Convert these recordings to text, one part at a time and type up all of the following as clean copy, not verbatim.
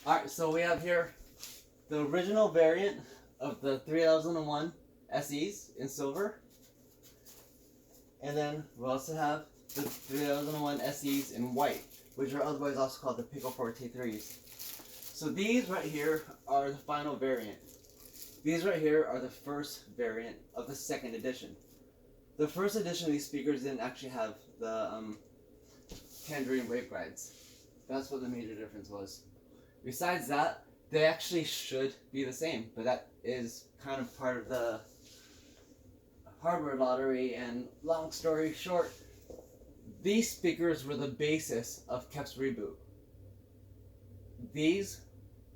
Alright, so we have here the original variant of the 3001 SEs in silver. And then we also have the 3001 SEs in white, which are otherwise also called the Pico Forte 3s. So these right here are the final variant. These right here are the first variant of the second edition. The first edition of these speakers didn't actually have the tangerine waveguides. That's what the major difference was. Besides that, they actually should be the same, but that is kind of part of the hardware lottery, and long story short, these speakers were the basis of KEF's reboot. These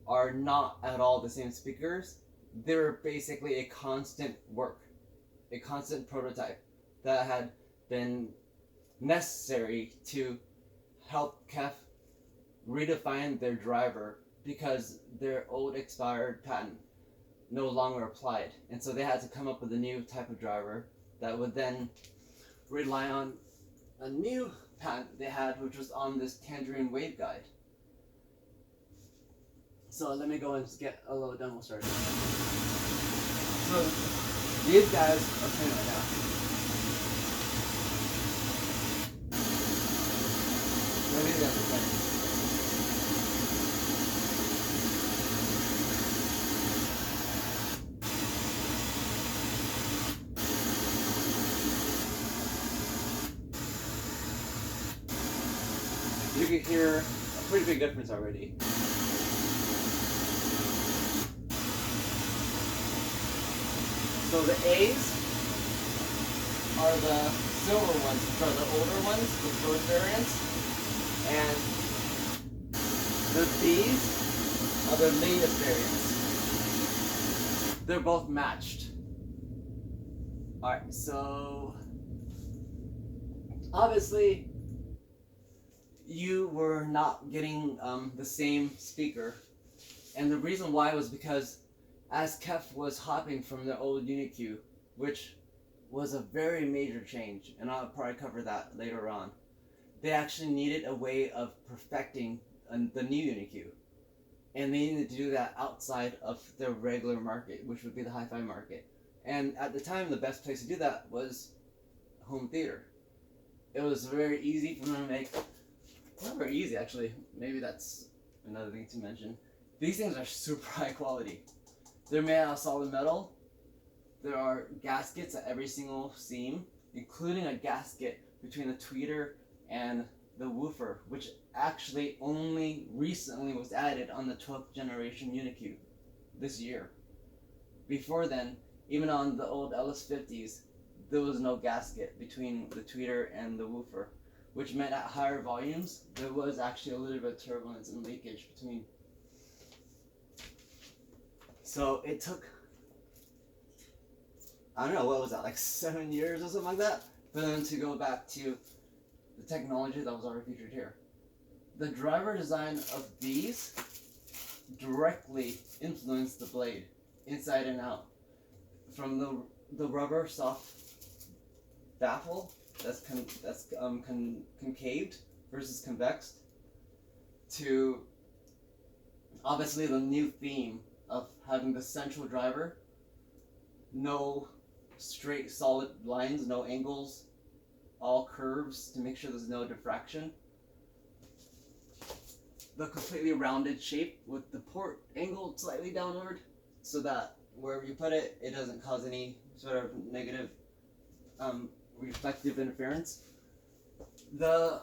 are not at all the same speakers. They're basically a constant work, a constant prototype that had been necessary to help KEF redefine their driver because their old expired patent no longer applied. And so they had to come up with a new type of driver that would then rely on a new patent they had, which was on this tangerine waveguide. So let me go and get a little demo started. So these guys are playing right now. Let me get this playing. You can hear a pretty big difference already. So the A's are the silver ones, which are the older ones, the first variants, and the B's are the latest variants. They're both matched. Alright, so obviously you were not getting the same speaker, and the reason why was because as KEF was hopping from the old Uni Q, which was a very major change, and I'll probably cover that later on, they actually needed a way of perfecting the new Uni Q, and they needed to do that outside of their regular market, which would be the hi-fi market. And at the time, the best place to do that was home theater. It was very easy for them to make. Not very easy, actually. Maybe that's another thing to mention. These things are super high quality. They're made out of solid metal. There are gaskets at every single seam, including a gasket between the tweeter and the woofer, which actually only recently was added on the 12th generation Uni Q this year. Before then, even on the old LS50s, there was no gasket between the tweeter and the woofer, which meant at higher volumes, there was actually a little bit of turbulence and leakage between. So it took, I don't know, what was that, like 7 years or something like that, for them to go back to the technology that was already featured here. The driver design of these directly influenced the blade, inside and out. From the rubber soft baffle that's concaved versus convex, to obviously the new theme of having the central driver, no straight solid lines, no angles, all curves to make sure there's no diffraction. The completely rounded shape with the port angled slightly downward so that wherever you put it, it doesn't cause any sort of negative reflective interference. The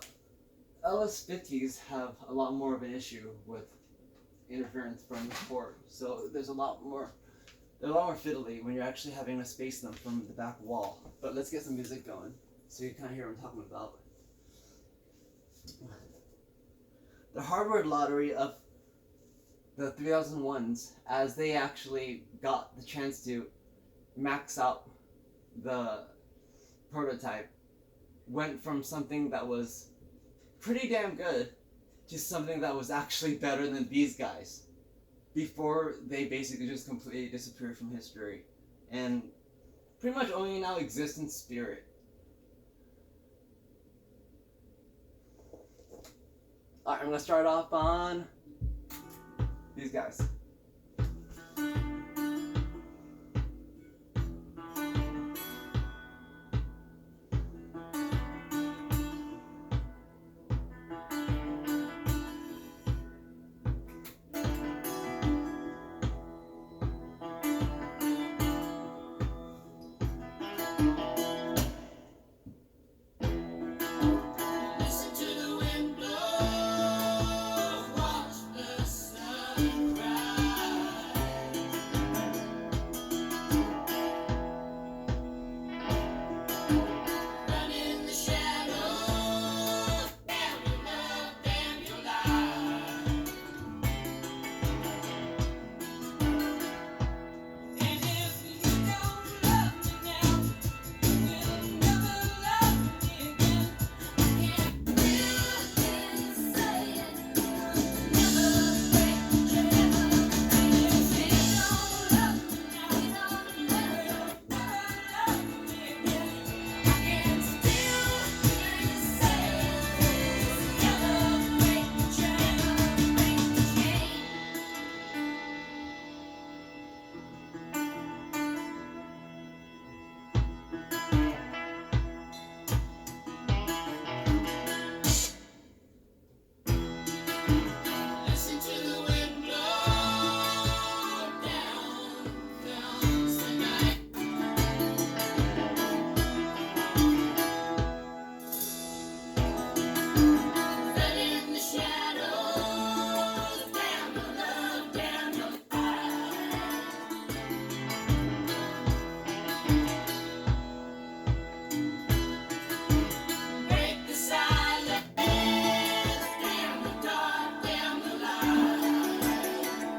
LS50s have a lot more of an issue with interference from the port, so there's a lot more fiddly when you're actually having to space them from the back wall. But let's get some music going so you kind of hear what I'm talking about. The hardware lottery of the 3001s, as they actually got the chance to max out the prototype, went from something that was pretty damn good to something that was actually better than these guys before they basically just completely disappeared from history and pretty much only now exist in spirit. Alright, I'm going to start off on these guys.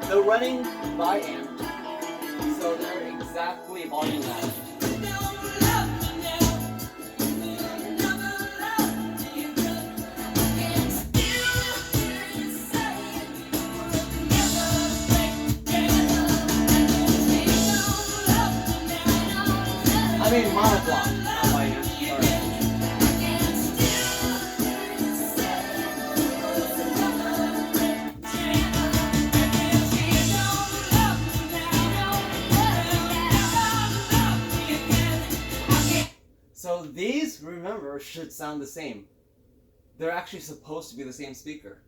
They're running by amp, so they're exactly volume that. I mean monoblock, not by amp. Sorry. So these, remember, should sound the same. They're actually supposed to be the same speaker.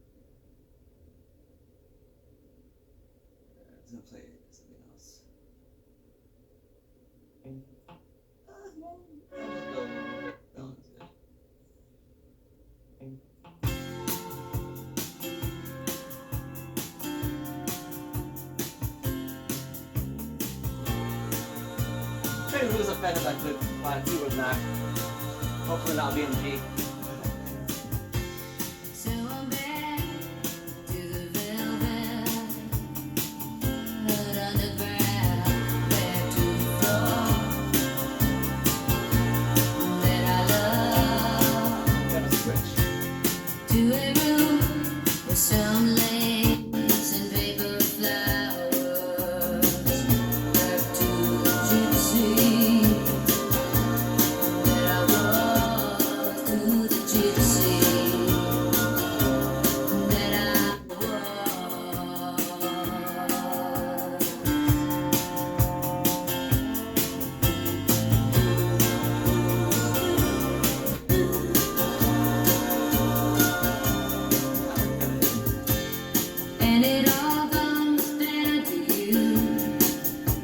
I'm gonna play something else. Maybe who's offended by the Fleetwood Mac. Hopefully not being G. So I'm back to the velvet, but underground, back to the floor that I love. Gotta switch. To a room with some lace and paper flowers. Back to the gypsy that I was, to the gypsy that I And it all comes down to you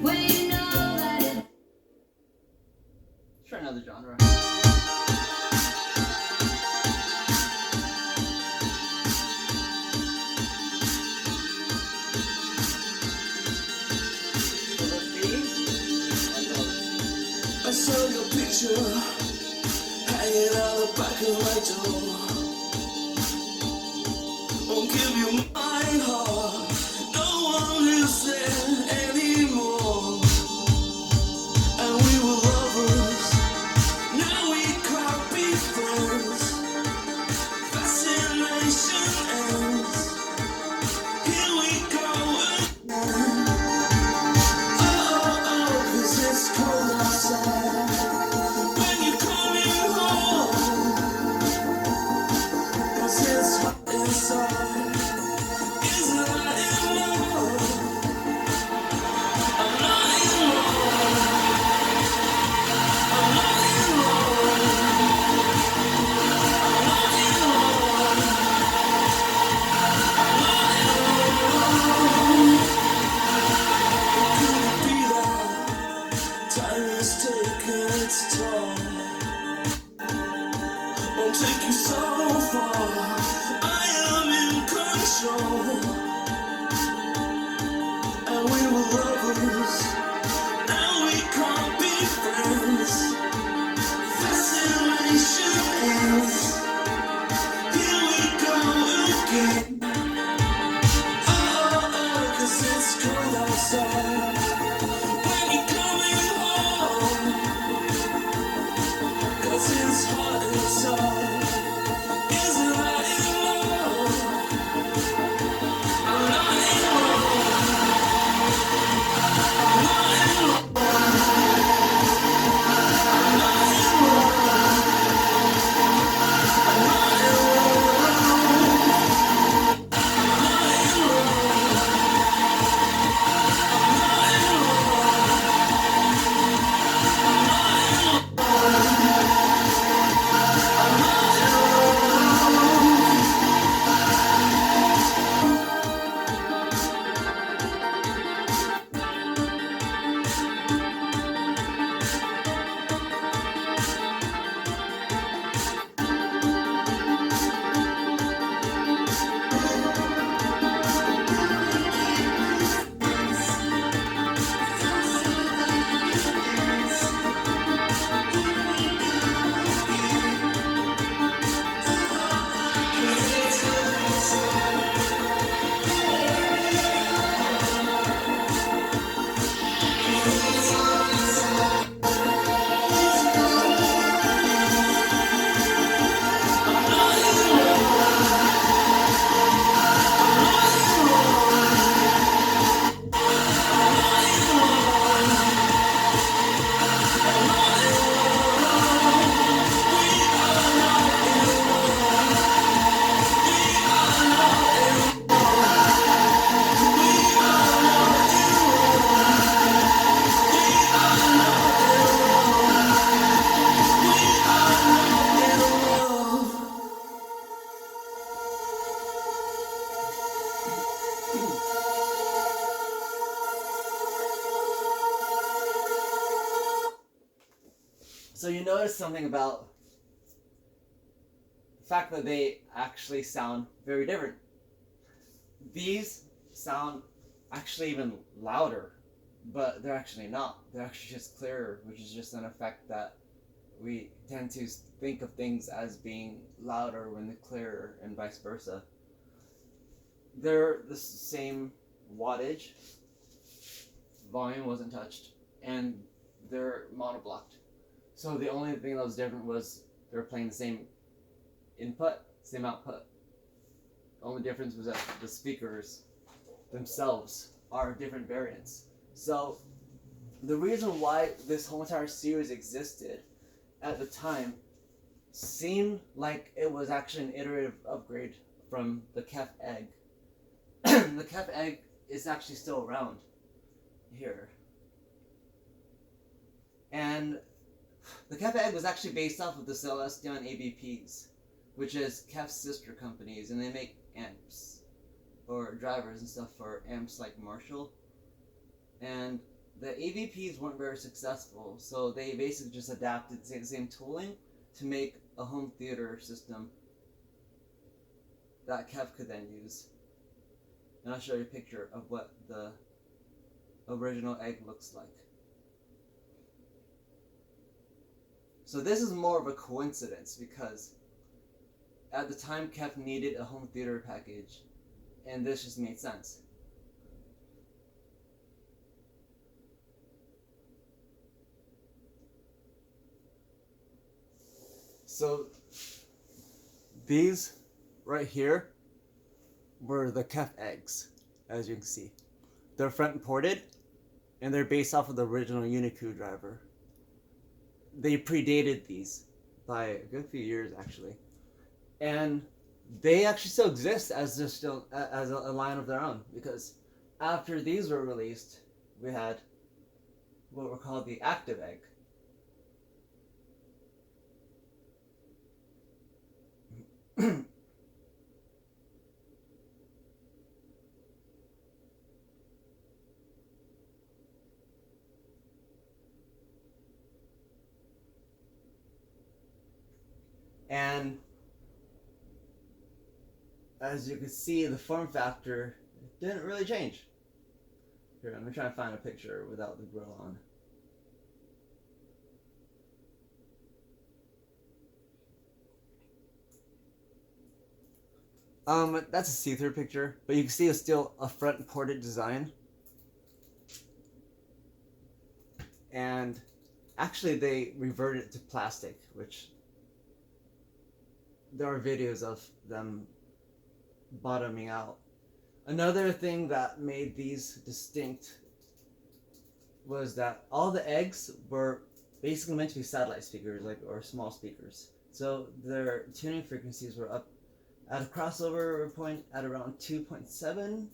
when you know that it. Let's try another genre. So the these and those. I saw your picture hanging on the back of my door. Won't give you my heart. No one is there anymore. And we were lovers. Now we can't be friends. Fascination ends. Here we go again. Oh, 'cause it's cold outside. When you're coming home, 'cause it's hot inside. So you notice something about the fact that they actually sound very different. These sound actually even louder, but they're actually not. They're actually just clearer, which is just an effect that we tend to think of things as being louder when they're clearer, and vice versa. They're the same wattage, volume wasn't touched, and they're monoblocked. So the only thing that was different was they were playing the same input, same output. The only difference was that the speakers themselves are different variants. So the reason why this whole entire series existed at the time seemed like it was actually an iterative upgrade from the KEF egg. The KEF egg is actually still around here. And the KEF egg was actually based off of the Celestion ABPs, which is KEF's sister companies, and they make amps or drivers and stuff for amps like Marshall. And the AVPs weren't very successful, so they basically just adapted the same tooling to make a home theater system that KEF could then use. And I'll show you a picture of what the original egg looks like. So this is more of a coincidence because at the time KEF needed a home theater package, and this just made sense. So these right here were the KEF eggs, as you can see. They're front ported, and they're based off of the original Uni Q driver. They predated these by a good few years, actually, and they actually still exist as they're still as a line of their own, because after these were released, we had what were called the active egg. And as you can see, the form factor didn't really change. Here, let me try and find a picture without the grill on. That's a see-through picture, but you can see it's still a front ported design. And actually they reverted to plastic, which there are videos of them bottoming out. Another thing that made these distinct was that all the eggs were basically meant to be satellite speakers, or small speakers. So their tuning frequencies were up at a crossover point at around 2.7.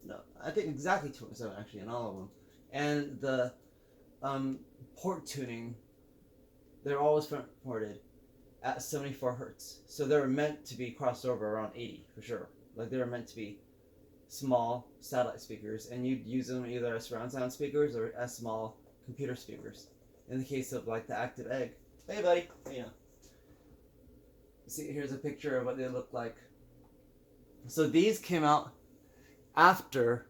No, I think exactly 2.7 actually in all of them. And the port tuning, they're always front ported at 74 hertz. So they were meant to be crossed over around 80 for sure. Like they were meant to be small satellite speakers, and you'd use them either as surround sound speakers or as small computer speakers. In the case of like the active egg, hey buddy, you know. See, here's a picture of what they look like. So these came out after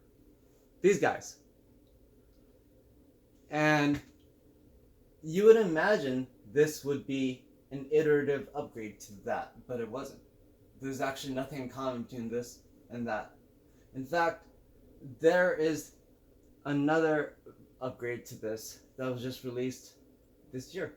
these guys. And you would imagine this would be an iterative upgrade to that, but it wasn't. There's actually nothing in common between this and that. In fact, there is another upgrade to this that was just released this year.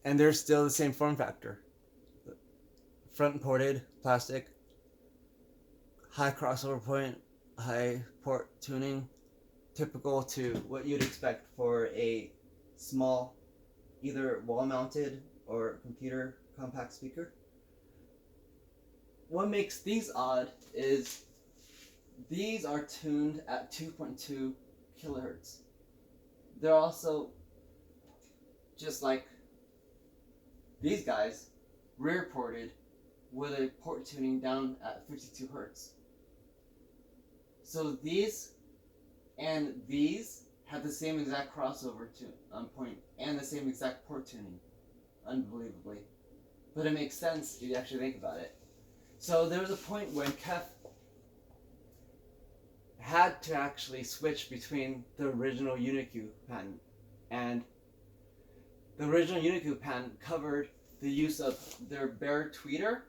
And they're still the same form factor. Front ported, plastic, high crossover point, high port tuning, typical to what you'd expect for a small, either wall-mounted or computer compact speaker. What makes these odd is these are tuned at 2.2 kilohertz. They're also just like these guys, rear ported with a port tuning down at 52 hertz. So these and these have the same exact crossover point and the same exact port tuning, unbelievably. But it makes sense if you actually think about it. So there was a point when KEF had to actually switch between the original Uni Q patent, and the original Uni Q patent covered the use of their bare tweeter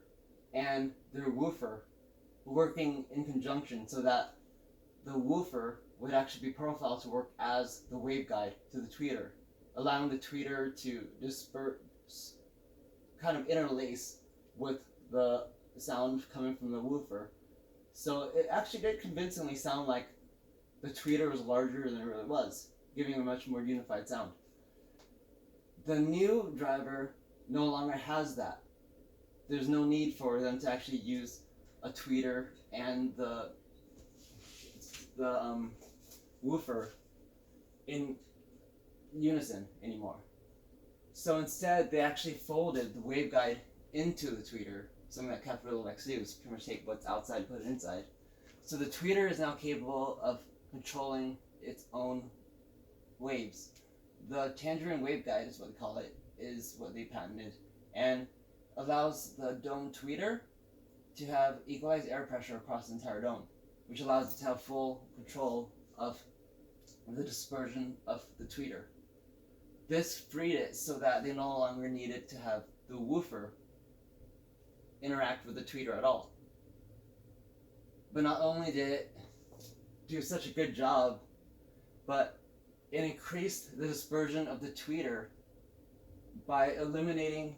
and their woofer working in conjunction, so that the woofer would actually be profiled to work as the waveguide to the tweeter, allowing the tweeter to disperse, kind of interlace with the sound coming from the woofer. So it actually did convincingly sound like the tweeter was larger than it really was, giving a much more unified sound. The new driver no longer has that. There's no need for them to actually use a tweeter and the woofer in unison anymore. So instead, they actually folded the waveguide into the tweeter, something that KEF really likes to do, is pretty much take what's outside and put it inside. So the tweeter is now capable of controlling its own waves. The tangerine waveguide is what they call it, is what they patented, and allows the dome tweeter to have equalized air pressure across the entire dome, which allows it to have full control of the dispersion of the tweeter. This freed it so that they no longer needed to have the woofer interact with the tweeter at all. But not only did it do such a good job, but it increased the dispersion of the tweeter by eliminating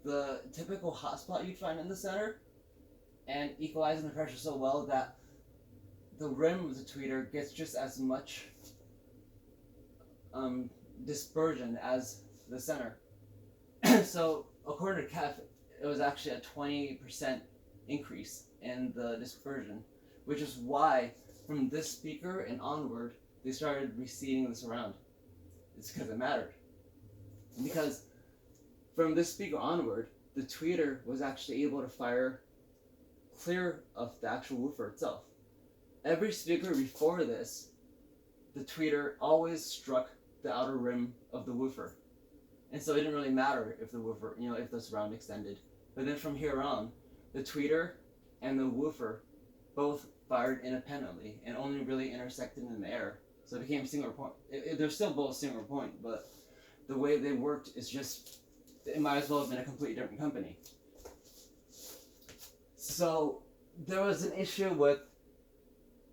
the typical hotspot you'd find in the center and equalizing the pressure so well that the rim of the tweeter gets just as much dispersion as the center. So according to KEF, it was actually a 20% increase in the dispersion, which is why from this speaker and onward they started reseeding this around. It's because it mattered. Because from this speaker onward, the tweeter was actually able to fire clear of the actual woofer itself. Every speaker before this, the tweeter always struck the outer rim of the woofer. And so it didn't really matter if the woofer, if the surround extended. But then from here on, the tweeter and the woofer both fired independently and only really intersected in the air. So it became singular point. They're still both singular point, but the way they worked is just, it might as well have been a completely different company. So there was an issue with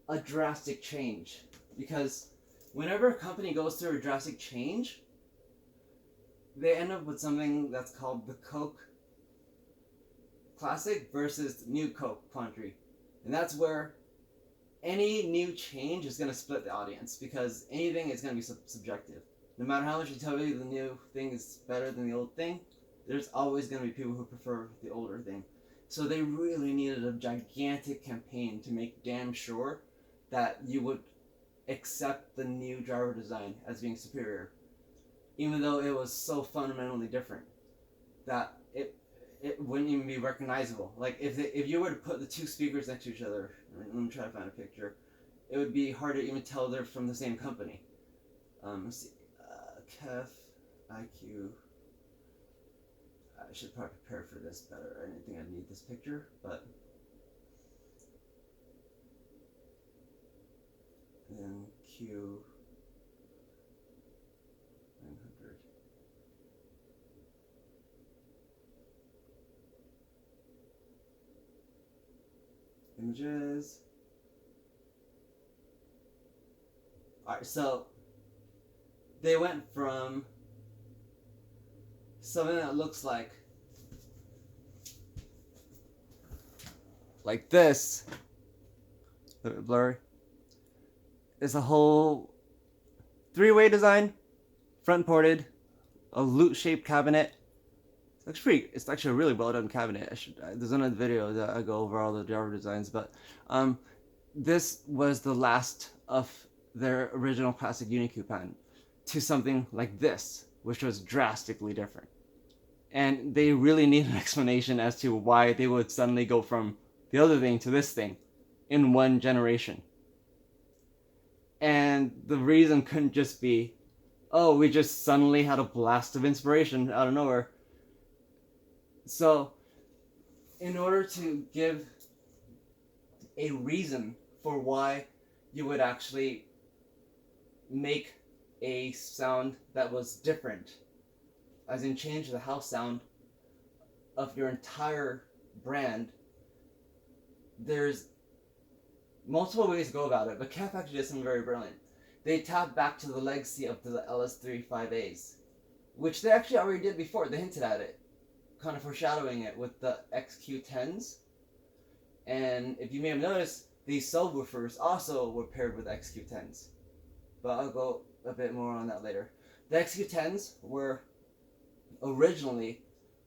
a drastic change, because whenever a company goes through a drastic change, they end up with something that's called the Coke Classic versus New Coke quandary. And that's where any new change is going to split the audience, because anything is going to be subjective. No matter how much you tell me the new thing is better than the old thing, there's always going to be people who prefer the older thing. So they really needed a gigantic campaign to make damn sure that you would accept the new driver design as being superior, even though it was so fundamentally different that it wouldn't even be recognizable. Like if you were to put the two speakers next to each other, let me try to find a picture, it would be hard to even tell they're from the same company. Let's see, KEF, IQ. I should probably prepare for this better. I didn't think I'd need this picture, but then Q 900. Images. Alright, so they went from something that looks like this, a bit blurry. It's a whole three-way design, front ported, a lute-shaped cabinet. It's actually a really well done cabinet. There's another video that I go over all the driver designs, but this was the last of their original classic Uni Q patent to something like this, which was drastically different. And they really need an explanation as to why they would suddenly go from the other thing to this thing in one generation. And the reason couldn't just be, oh, we just suddenly had a blast of inspiration out of nowhere. So, in order to give a reason for why you would actually make a sound that was different, as in change the house sound of your entire brand, there's multiple ways to go about it, but KEF actually did something very brilliant. They tapped back to the legacy of the LS35As, which they actually already did before. They hinted at it, kind of foreshadowing it with the XQ10s. And if you may have noticed, these subwoofers also were paired with XQ10s. But I'll go a bit more on that later. The XQ10s were originally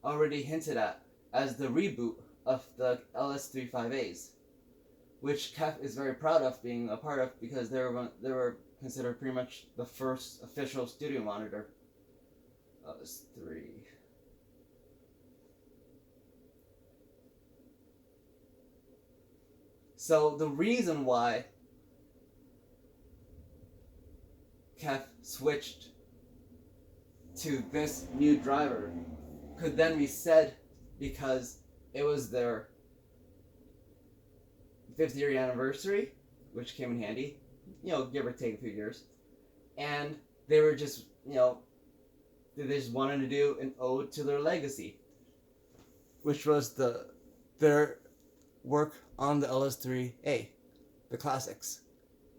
already hinted at as the reboot of the LS35As, which KEF is very proud of being a part of because they were considered pretty much the first official studio monitor. LS3. So the reason why KEF switched to this new driver could then be said because it was their 50th anniversary, which came in handy, give or take a few years, and they were just, they just wanted to do an ode to their legacy, which was their work on the LS3A, the classics,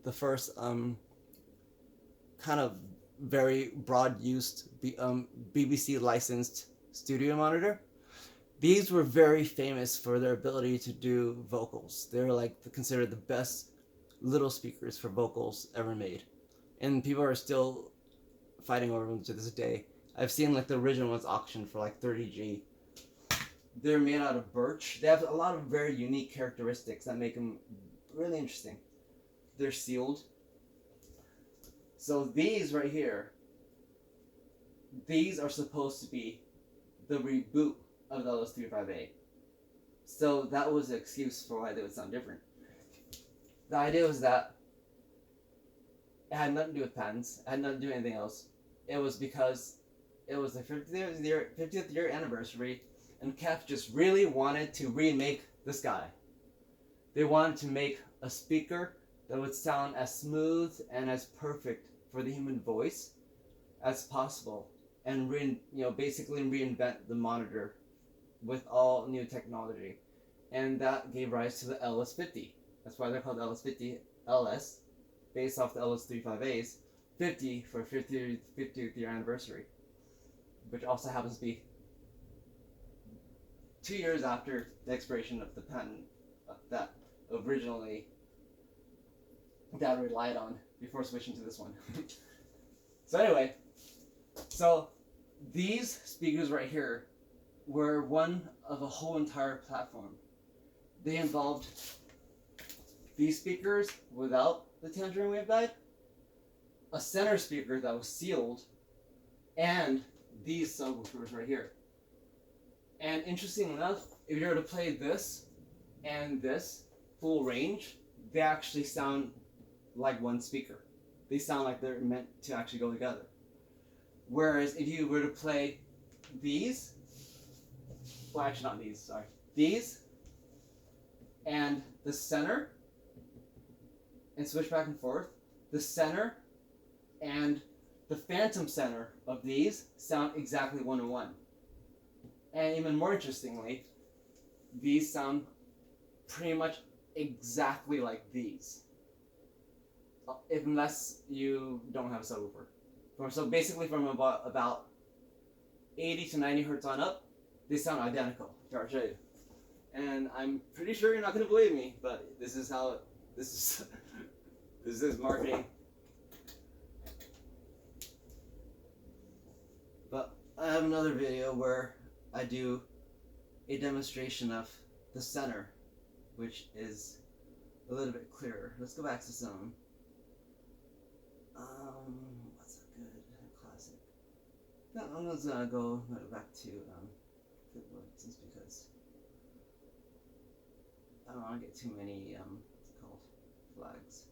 the first kind of very broad-used BBC licensed studio monitor. These were very famous for their ability to do vocals. They were considered the best little speakers for vocals ever made, and people are still fighting over them to this day. I've seen the original ones auctioned for 30G. They're made out of birch. They have a lot of very unique characteristics that make them really interesting. They're sealed. So these right here, these are supposed to be the reboot of the LS35A. So that was the excuse for why they would sound different. The idea was that it had nothing to do with patents, it had nothing to do with anything else. It was because it was the 50th year anniversary, and KEF just really wanted to remake this guy. They wanted to make a speaker that would sound as smooth and as perfect for the human voice as possible, and basically reinvent the monitor with all new technology. And that gave rise to the LS50. That's why they're called LS50. LS, based off the LS35As, 50 for 50th year anniversary, which also happens to be 2 years after the expiration of the patent that originally Dad relied on before switching to this one. So anyway, these speakers right here were one of a whole entire platform. They involved these speakers without the tangerine waveguide, a center speaker that was sealed, and these subwoofers right here. And interesting enough, if you were to play this and this full range, they actually sound like one speaker. They sound like they're meant to actually go together. Whereas if you were to play these, well, actually not these, sorry, these and the center, and switch back and forth, the center and the phantom center of these sound exactly one-to-one. And even more interestingly, these sound pretty much exactly like these, unless you don't have a subwoofer. So basically from about 80 to 90 hertz on up, they sound identical. Here, I'll show you. And I'm pretty sure you're not going to believe me, but this is how this is marketing. But I have another video where I do a demonstration of the center, which is a little bit clearer. Let's go back to some. What's a good classic? No, I'm just gonna go back to good just because I don't want to get too many what's it called, flags.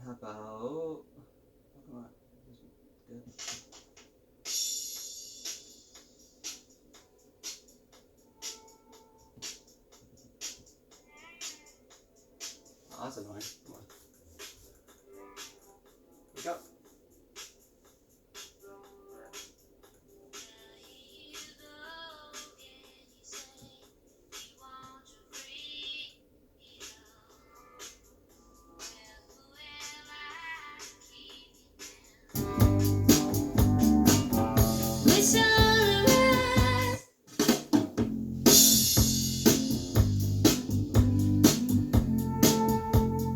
How about come on, good. Oh, that's annoying. Come on. Wake up.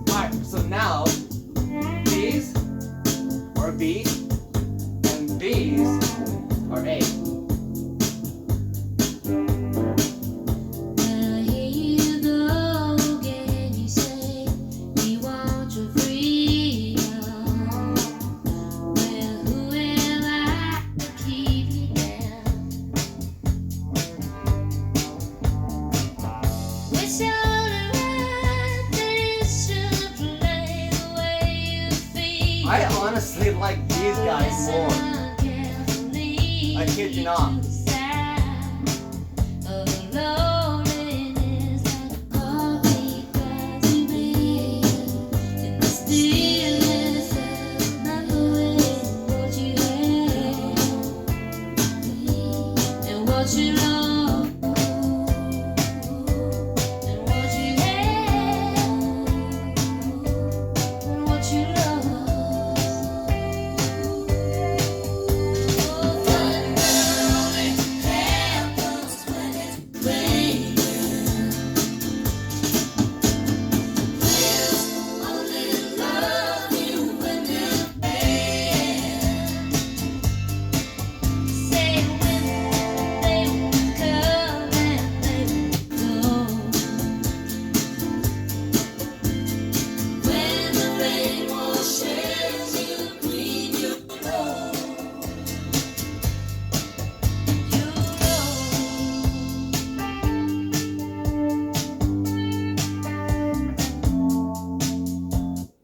Alright, so now these are B and these are A. I honestly like these guys more. I kid you not.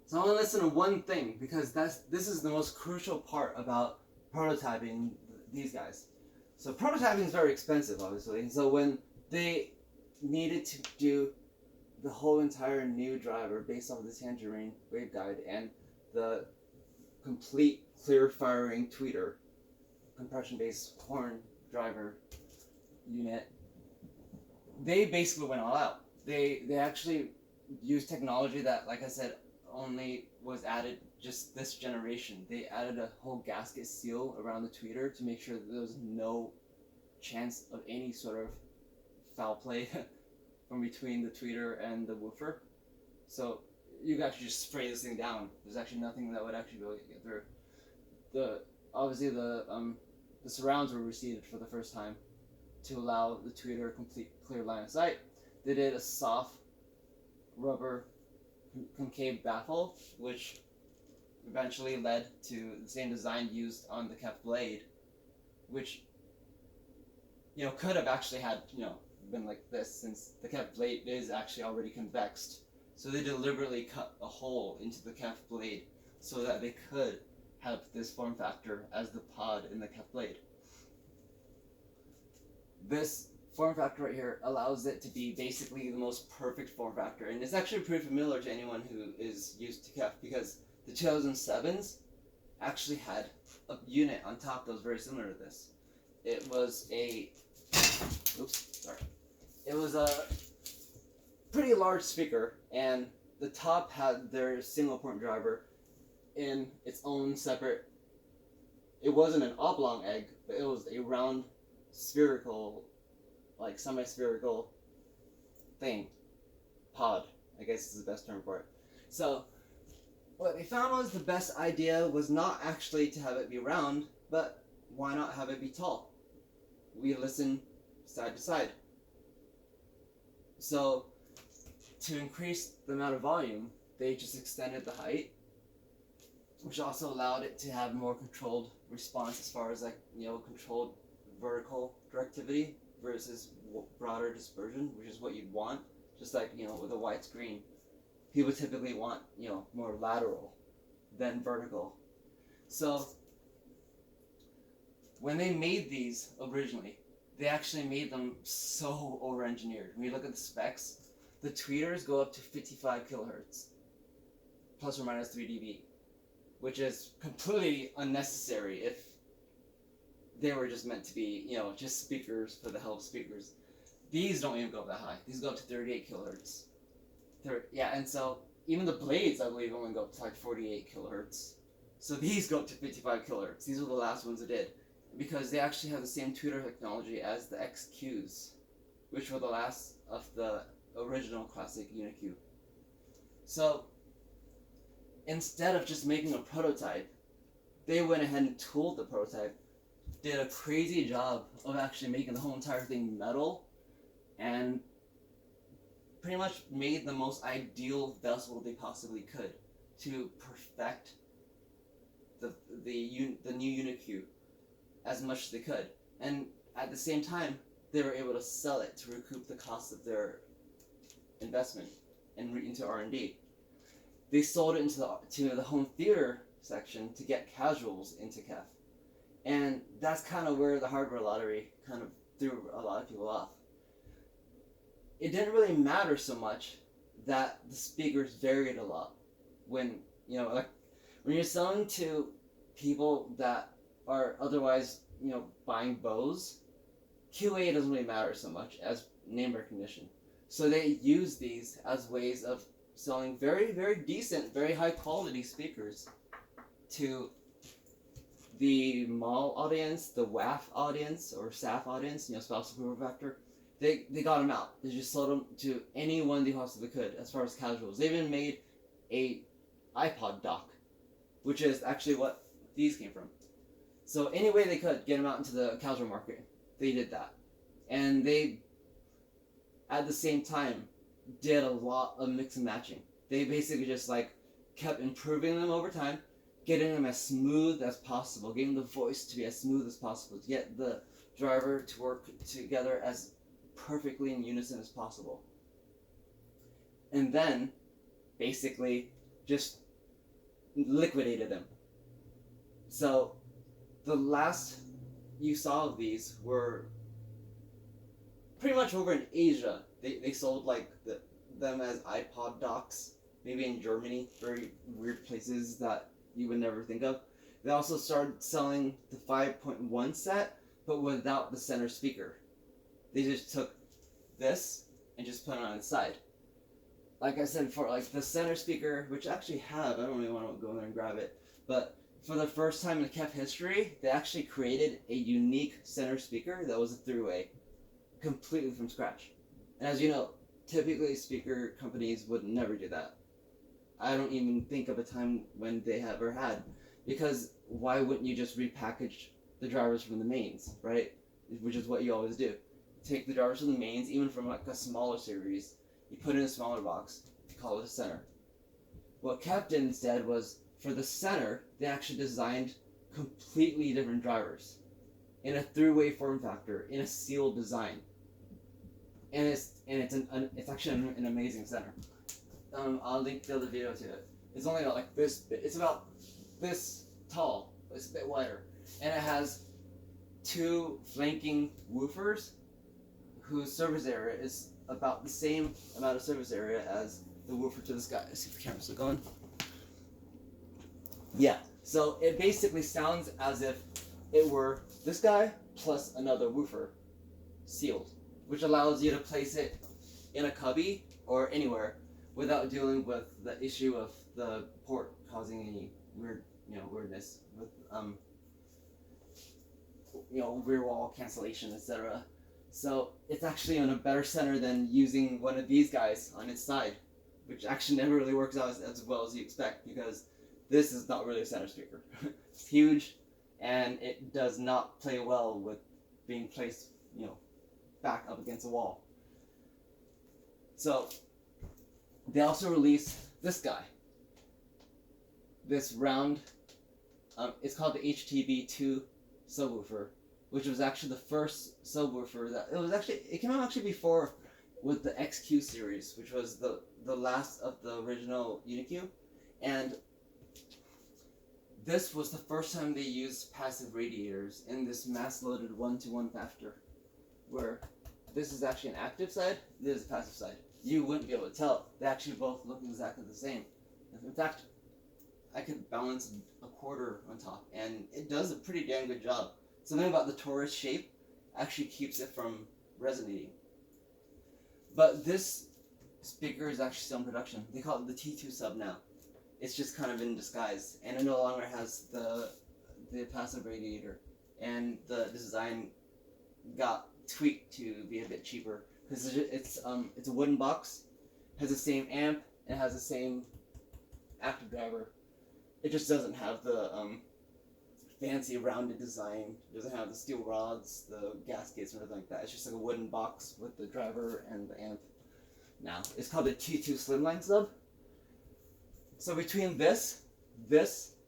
So I want to listen to one thing because this is the most crucial part about prototyping these guys. So prototyping is very expensive, obviously. And so when they needed to do the whole entire new driver based off of the Tangerine waveguide and the complete clear firing tweeter compression-based horn driver unit, they basically went all out. They actually used technology that, like I said, only was added just this generation. They added a whole gasket seal around the tweeter to make sure that there was no chance of any sort of foul play from between the tweeter and the woofer. So you could actually just spray this thing down. There's actually nothing that would actually be able to get through. Obviously the surrounds were reseated for the first time to allow the tweeter a complete clear line of sight. They did a soft rubber concaved baffle, which eventually led to the same design used on the KEF blade, which could have actually had been like this, since the KEF blade is actually already convexed. So they deliberately cut a hole into the KEF blade so that they could have this form factor as the pod in the KEF blade. This form factor right here allows it to be basically the most perfect form factor, and it's actually pretty familiar to anyone who is used to KEF because the 2007s actually had a unit on top that was very similar to this. It was a pretty large speaker, and the top had their single point driver in its own separate. It wasn't an oblong egg, but it was a round spherical, like semi-spherical thing. Pod, I guess is the best term for it. So what they found was the best idea was not actually to have it be round, but why not have it be tall? We listen side to side. So to increase the amount of volume, they just extended the height which also allowed it to have more controlled response as far as like controlled vertical directivity versus broader dispersion, which is what you'd want. Just like with a widescreen, people typically want more lateral than vertical. So when they made these originally, they actually made them so over-engineered. When you look at the specs, the tweeters go up to 55 kilohertz, plus or minus 3 dB, which is completely unnecessary if they were just meant to be, just speakers for the hell of speakers. These don't even go that high. These go up to 38 kilohertz. Yeah, and so even the blades, I believe, only go up to like 48 kilohertz. So these go up to 55 kilohertz. These were the last ones that did, because they actually have the same tweeter technology as the XQs, which were the last of the original classic Uni Q. So instead of just making a prototype, they went ahead and tooled the prototype, did a crazy job of actually making the whole entire thing metal, and pretty much made the most ideal vessel they possibly could to perfect the new Uni Q as much as they could. And at the same time, they were able to sell it to recoup the cost of their investment and into R&D. They sold it to the home theater section to get casuals into KEF. And that's kind of where the hardware lottery kind of threw a lot of people off. It didn't really matter so much that the speakers varied a lot. When when you're selling to people that are otherwise buying Bose, QA doesn't really matter so much as name recognition. So they use these as ways of selling very, very decent, very high quality speakers to the mall audience, the WAF audience, or SAF audience, spousal approval factor. They got them out. They just sold them to anyone they possibly could as far as casuals. They even made a iPod dock, which is actually what these came from. So any way they could get them out into the casual market, they did that. And they, at the same time, did a lot of mix and matching. They basically just kept improving them over time, getting them as smooth as possible, getting the voice to be as smooth as possible, to get the driver to work together as perfectly in unison as possible. And then, basically, just liquidated them. So, the last you saw of these were pretty much over in Asia. They sold them as iPod docks, maybe in Germany, very weird places that you would never think of. They also started selling the 5.1 set, but without the center speaker. They just took this and just put it on its side. Like I said, for the center speaker, which I actually have, I don't really want to go in there and grab it, but for the first time in KEF history, they actually created a unique center speaker that was a three-way, completely from scratch. And as you know, typically speaker companies would never do that. I don't even think of a time when they ever had, because why wouldn't you just repackage the drivers from the mains, right? Which is what you always do. Take the drivers from the mains, even from a smaller series, you put it in a smaller box, you call it a center. What KEF did instead was, for the center, they actually designed completely different drivers in a three-way form factor, in a sealed design. And it's actually an amazing center. I'll link the other video to it. It's only about this big. It's about this tall. It's a bit wider, and it has two flanking woofers whose surface area is about the same amount of surface area as the woofer to this guy. Let's see if the camera's still going. Yeah, so it basically sounds as if it were this guy plus another woofer sealed, which allows you to place it in a cubby or anywhere without dealing with the issue of the port causing any weirdness with rear wall cancellation, etc. So it's actually in a better center than using one of these guys on its side, which actually never really works out as well as you expect, because this is not really a center speaker. It's huge, and it does not play well with being placed, back up against a wall. So they also released this guy, this round it's called the HTB2 subwoofer, which was actually the first subwoofer that it came out actually before with the XQ series, which was the last of the original Uni Q, and this was the first time they used passive radiators in this mass-loaded 1-to-1 factor, where this is actually an active side, this is a passive side. You wouldn't be able to tell. They actually both look exactly the same. In fact, I could balance a quarter on top, and it does a pretty damn good job. Something about the torus shape actually keeps it from resonating. But this speaker is actually still in production. They call it the T2 sub now. It's just kind of in disguise, and it no longer has the passive radiator, and the design got tweaked to be a bit cheaper because it's a wooden box, has the same amp, and has the same active driver. It just doesn't have the fancy rounded design. It doesn't have the steel rods, the gaskets, or anything like that. It's just like a wooden box with the driver and the amp. Now it's called the T2 Slimline sub. So between this,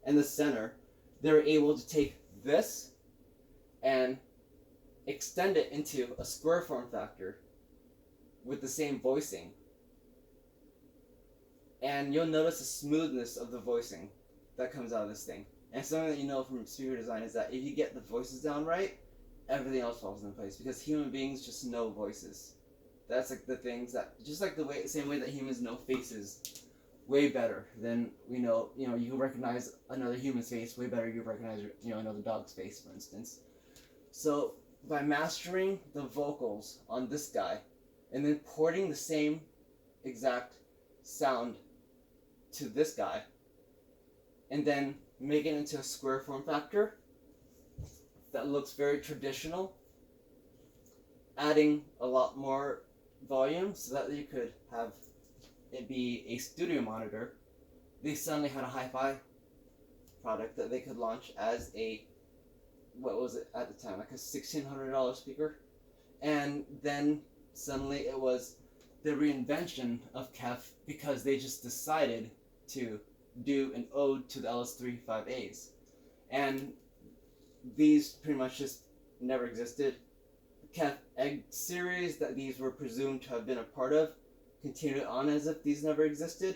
and the center, they were able to take this and extend it into a square form factor with the same voicing. And you'll notice the smoothness of the voicing that comes out of this thing. And something that you know from speaker design is that if you get the voices down right, everything else falls into place, because human beings just know voices. That's like the things that, just like the same way that humans know faces way better than we know, you can recognize another human's face way better you recognize, another dog's face, for instance. So by mastering the vocals on this guy and then porting the same exact sound to this guy and then making it into a square form factor that looks very traditional, adding a lot more volume so that you could have it be a studio monitor, they suddenly had a hi-fi product that they could launch as a, what was it at the time, like a $1,600 speaker. And then suddenly it was the reinvention of KEF because they just decided to do an ode to the LS35As. And these pretty much just never existed. The KEF Egg series that these were presumed to have been a part of continued on as if these never existed.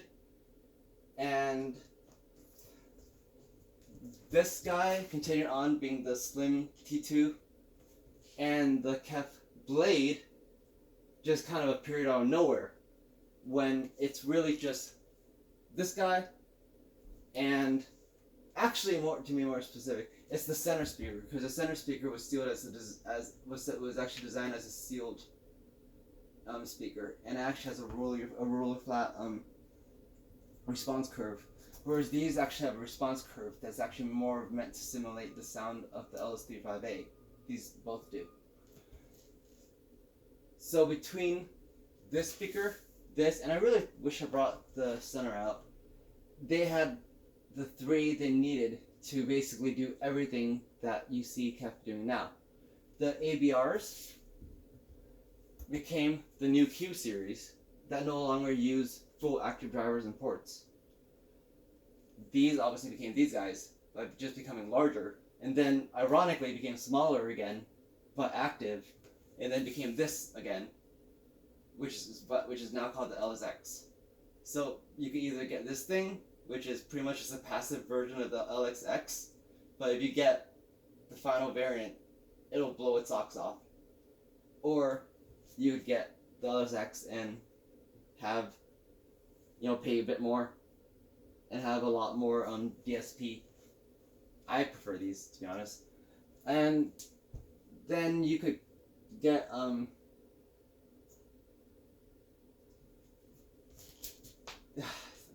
And this guy continued on being the Slim T2, and the KEF Blade just kind of appeared out of nowhere when it's really just this guy, and actually, to be more specific, it's the center speaker, because the center speaker was sealed was actually designed as a sealed speaker, and it actually has a ruler flat response curve, whereas these actually have a response curve that's actually more meant to simulate the sound of the LS35A. These both do. So between this speaker, this, and I really wish I brought the center out, they had the three they needed to basically do everything that you see KEF doing now. The ABRs became the New Q series that no longer use full active drivers and ports. These obviously became these guys, but just becoming larger, and then ironically became smaller again, but active, and then became this again, which is now called the LSX. So you can either get this thing, which is pretty much just a passive version of the LXX, but if you get the final variant, it'll blow its socks off. Or you would get the LSX and have, pay a bit more and have a lot more DSP. I prefer these, to be honest. And then you could get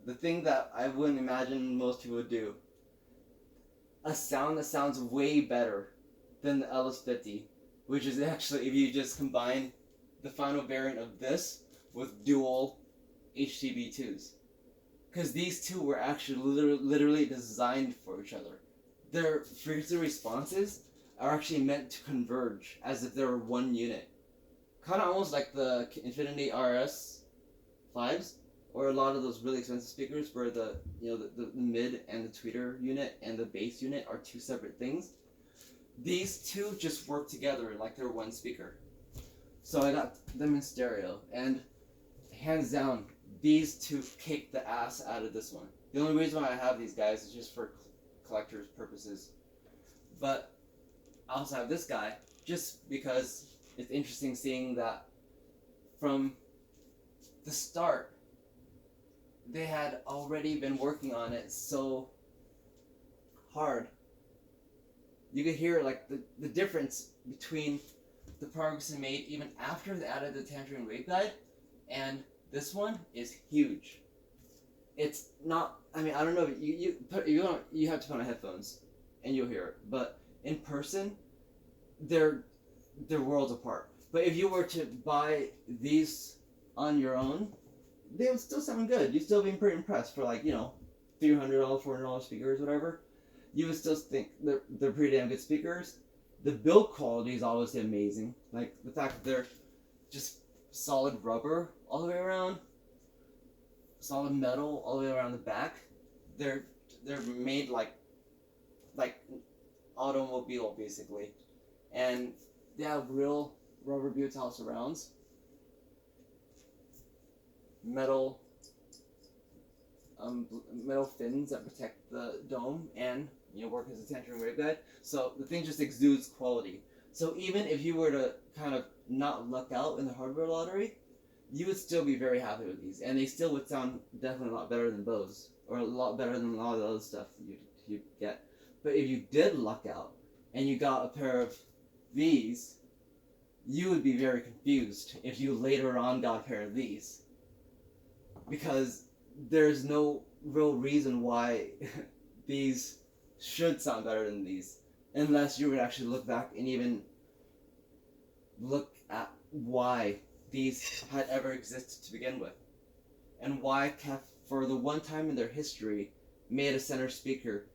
the thing that I wouldn't imagine most people would do. A sound that sounds way better than the LS50, which is actually if you just combine the final variant of this with dual HTB2s. Because these two were actually literally designed for each other. Their frequency responses are actually meant to converge as if they were one unit. Kind of almost like the Infinity RS 5s. or a lot of those really expensive speakers where the mid and the tweeter unit and the bass unit are two separate things. These two just work together like they're one speaker. So I got them in stereo, and hands down, these two kick the ass out of this one. The only reason why I have these guys is just for collector's purposes. But I also have this guy just because it's interesting seeing that from the start they had already been working on it so hard. You could hear like the difference between the progress they made even after they added the Tangerine waveguide, and this one is huge. It's not, I mean, I don't know, you have to put on headphones and you'll hear it, but in person they're worlds apart. But if you were to buy these on your own, they would still sound good. You'd still be pretty impressed for like, $300, $400 speakers, whatever. You would still think they're pretty damn good speakers. The build quality is always amazing. Like the fact that they're just solid rubber all the way around, solid metal all the way around the back. They're made like automobile basically, and they have real rubber butyl surrounds, metal fins that protect the dome and work as a Tangerine waveguide. So the thing just exudes quality. So even if you were to kind of not luck out in the hardware lottery, you would still be very happy with these, and they still would sound definitely a lot better than Bose, or a lot better than a lot of the other stuff you get. But if you did luck out and you got a pair of these, you would be very confused if you later on got a pair of these, because there's no real reason why these should sound better than these, unless you would actually look back and even look at why these had ever existed to begin with, and why KEF, for the one time in their history, made a center speaker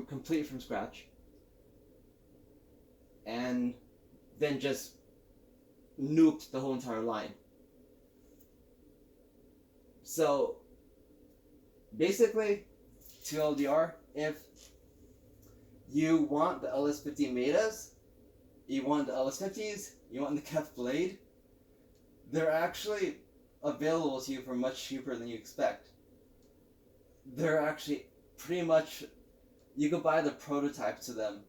completely from scratch, and then just nuked the whole entire line. So basically, TLDR, if you want the LS50 Metas, you want the LS50s, you want the KEF Blade, they're actually available to you for much cheaper than you expect. They're actually pretty much, you could buy the prototype to them.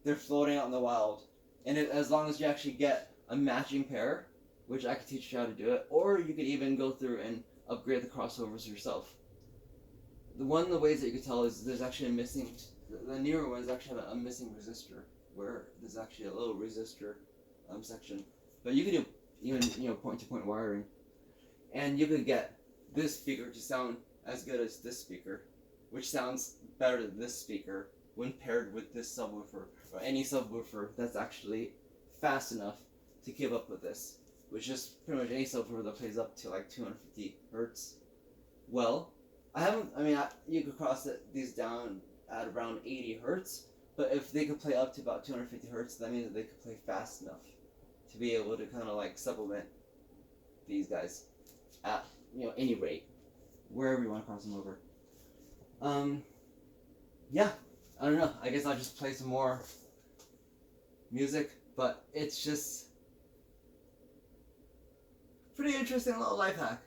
They're floating out in the wild. And as long as you actually get a matching pair, which I could teach you how to do it, or you could even go through and upgrade the crossovers yourself. One of the ways that you could tell is there's actually a missing, the newer ones actually have a missing resistor, where there's actually a little resistor section. But you could do even point-to-point wiring, and you could get this speaker to sound as good as this speaker, which sounds better than this speaker when paired with this subwoofer, or any subwoofer that's actually fast enough to keep up with this, which is pretty much any subwoofer that plays up to like 250 hertz. Well, you could cross these down at around 80 hertz, but if they could play up to about 250 hertz, that means that they could play fast enough to be able to kind of like supplement these guys at any rate, wherever you want to cross them over. Yeah, I don't know. I guess I'll just play some more music, but it's just pretty interesting little life hack.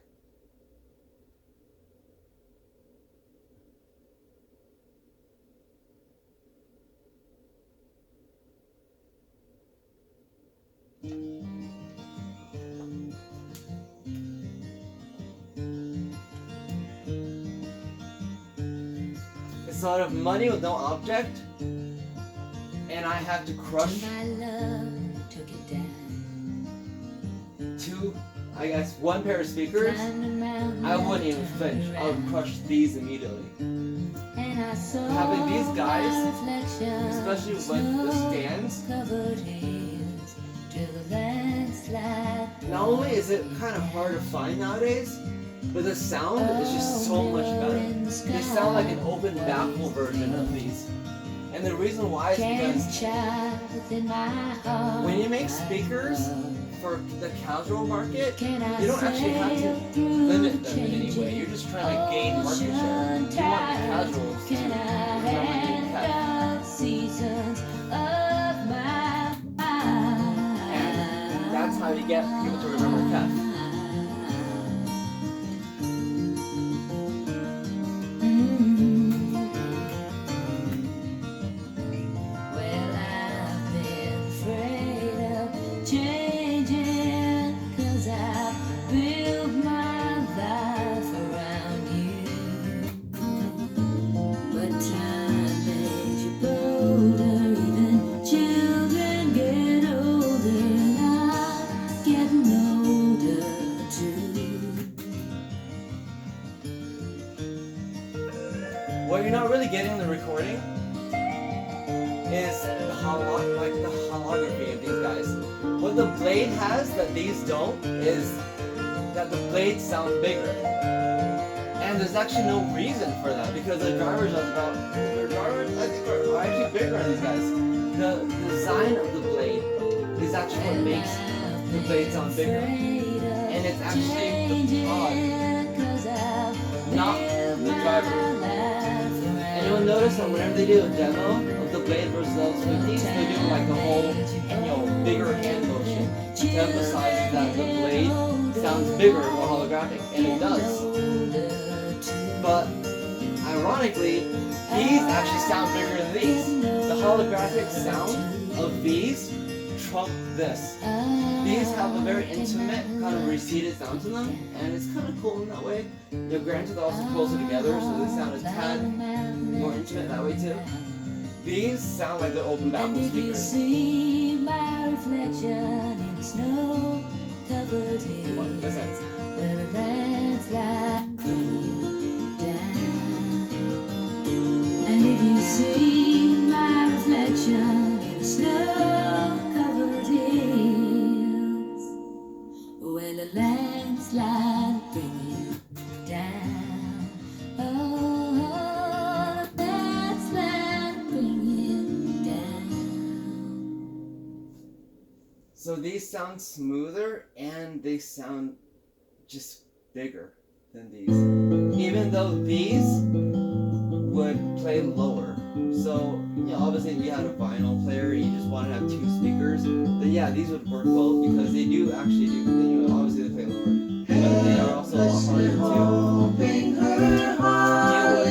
It's sort of money with no object, and I have to crush My love took it down. one pair of speakers. I wouldn't even flinch. I would crush these immediately. Having these guys, especially with the stands, not only is it kind of hard to find nowadays, but the sound is just so much better. They sound like an open baffle version of these. And the reason why is because when you make speakers for the casual market, Can I you don't actually have to sail through limit them in any way. changing You're just trying to gain market share. You want the casuals to Can I remember KEF. handle seasons of my mind? And that's how you get people to remember KEF. Well, I've been afraid of changing, 'cause I built my life around you. But time makes you bolder, even children get older, and I'm getting older too. What you're not really getting in the recording is the holography of these guys. What the blade has that these don't is that the blade sounds bigger. And there's actually no reason for that because the drivers are about I think are actually bigger on these guys. The design of the blade is actually what makes the blade sound bigger. And it's actually the pod, not the driver. And you'll notice that whenever they do a demo of the blade versus LS50s, they do like a whole, bigger hand motion to emphasize that the blade sounds bigger or holographic, and it does. But ironically, these actually sound bigger than these. The holographic sound of these trump this. These have a very intimate, kind of receded sound to them, and it's kind of cool in that way. Granted, they're also closer together, so they sound a tad more intimate that way too. These sound like they're open baffle And if you speakers. see my reflection in the snow-covered hills, What? Listen. where the landslide brings you down. And if you see my reflection in the snow-covered hills, when the landslide brings you down, oh, the landslide brings you down. So these sound smoother and they sound just bigger than these. Even though these would play lower. So, obviously if you had a vinyl player and you just want to have two speakers, then yeah, these would work well because they do actually do, obviously they play lower. But they are also a lot harder to deal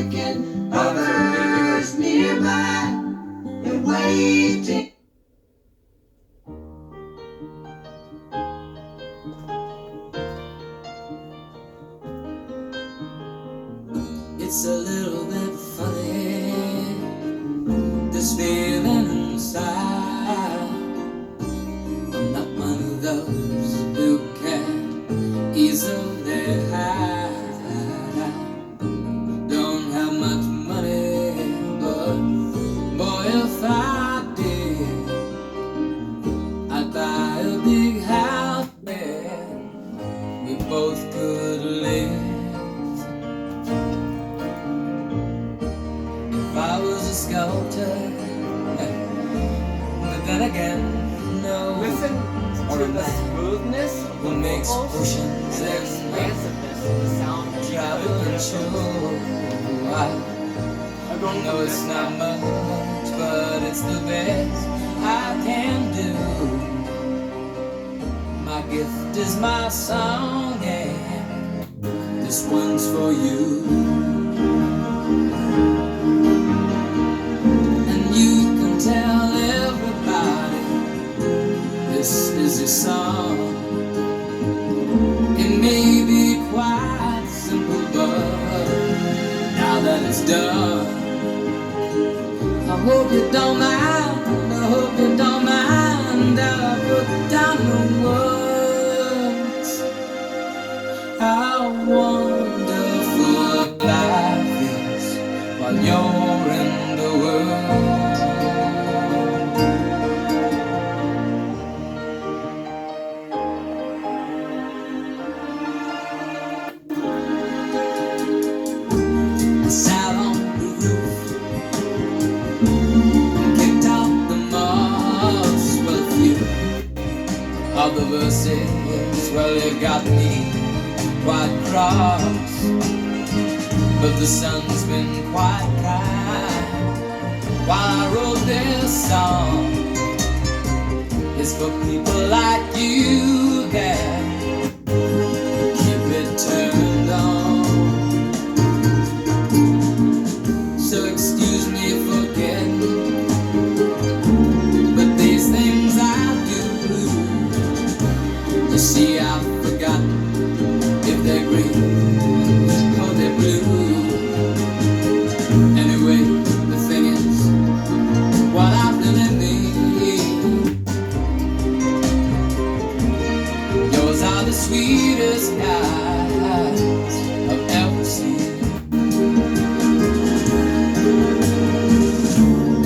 with. Others nearby and waiting. It's a little bit funny, this feeling inside. I'm not one of those who can easily hide. Don't have much money, but boy, if I did, I'd buy a big house where we both could live. If I was a sculptor, but then again, no. Listen to the smoothness of the What makes vocals oceans and the expansiveness of the sound. travel and show? I know it's not much, but it's the best I can do. My gift is my song, and this one's for you. And you can tell everybody this is your song. It may be quite simple, but now that it's done, I hope you don't mind, I hope you don't mind that I put down the words. How wonderful life is while you're in the world. I sat on the roof, troubles, well, they've got me quite cross. But the sun's been quite kind while I wrote this song. It's for people like you that keep it turned on. So excuse me for getting, but these things I do, you see, I've forgotten if they're green or they're blue. Anyway, the thing is, what I've done in me, yours are the sweetest eyes I've ever seen.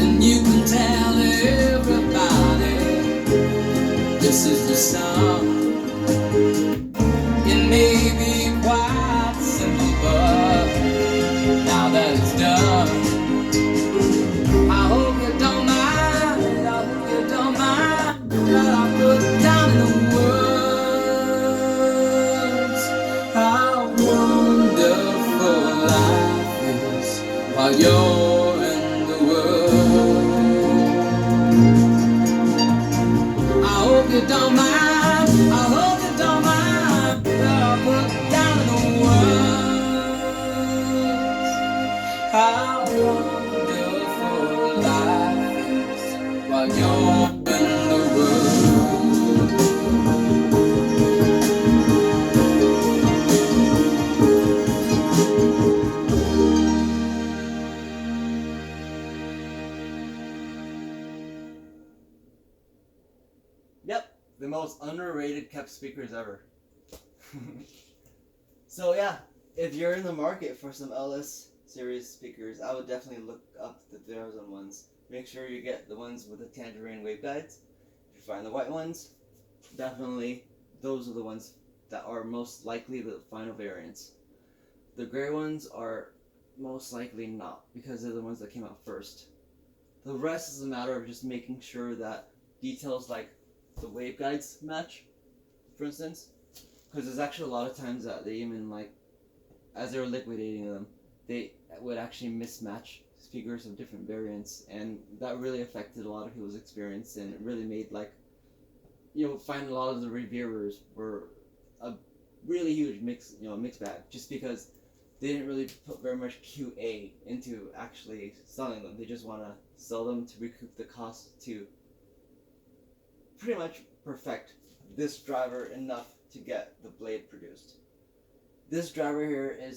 And you can tell everybody this is the song. It may be quite simple, but now that it's done, I hope you don't mind, I hope you don't mind that I put down in the words how wonderful life is while you're in the world. I hope you don't mind, I hope you don't mind that I put down in the words how wonderful life is while you're in the world. Yep, the most underrated KEF speakers ever. So yeah, if you're in the market for some LS series speakers, I would definitely look up the 2000 ones. Make sure you get the ones with the tangerine waveguides. If you find the white ones, definitely those are the ones that are most likely the final variants. The gray ones are most likely not, because they're the ones that came out first. The rest is a matter of just making sure that details like the waveguides match, for instance, because there's actually a lot of times that they even, like, as they were liquidating them, they would actually mismatch speakers of different variants, and that really affected a lot of people's experience, and it really made, like, you'll find a lot of the reviewers were a really huge mixed bag, just because they didn't really put very much QA into actually selling them. They just want to sell them to recoup the cost to pretty much perfect this driver enough to get the blade produced. This driver here is